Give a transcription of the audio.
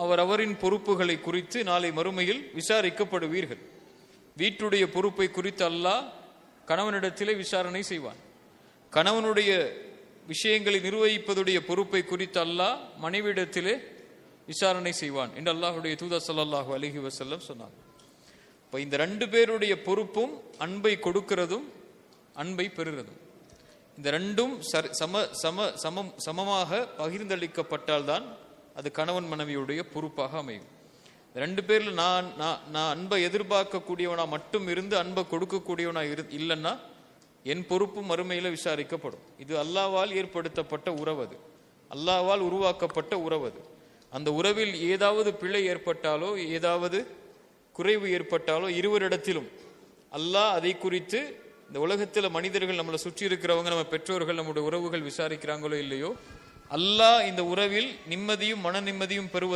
அவரவரின் பொறுப்புகளை குறித்து நாளை மறுமையில் விசாரிக்கப்படுவீர்கள். வீட்டுடைய பொறுப்பை குறித்து அல்லாஹ் கணவனிடத்திலே விசாரணை செய்வான். கணவனுடைய விஷயங்களை நிர்வகிப்பதுடைய பொறுப்பை குறித்து அல்லாஹ் மனைவியிடத்திலே விசாரணை செய்வான் என்று அல்லாஹுடைய தூதர் ஸல்லல்லாஹு அலைஹி வஸல்லம் சொன்னார். இப்போ இந்த ரெண்டு பேருடைய பொறுப்பும் அன்பை கொடுக்கிறதும் அன்பை பெறுகிறதும், இந்த ரெண்டும் சமமாக பகிர்ந்தளிக்கப்பட்டால்தான் அது கணவன் மனைவியுடைய பொறுப்பாக அமையும். ரெண்டு பேர்ல நான் அன்பை எதிர்பார்க்கக்கூடியவனா மட்டும் இருந்து அன்பை கொடுக்கக்கூடியவனா இல்லைன்னா என் பொறுப்பும் மறுமையில விசாரிக்கப்படும். இது அல்லாஹ்வால் ஏற்படுத்தப்பட்ட உறவு, அது அல்லாஹ்வால் உருவாக்கப்பட்ட உறவு. அது அந்த உறவில் ஏதாவது பிழை ஏற்பட்டாலோ ஏதாவது குறைவு ஏற்பட்டாலோ இருவரிடத்திலும் அல்லாஹ் அதை குறித்து இந்த உலகத்தில் மனிதர்கள் நம்மளை சுற்றி இருக்கிறவங்க, நம்ம பெற்றோர்கள், நம்முடைய உறவுகள் விசாரிக்கிறாங்களோ இல்லையோ, அல்லாஹ் இந்த உறவில் நிம்மதியும் மன நிம்மதியும் பெறுவது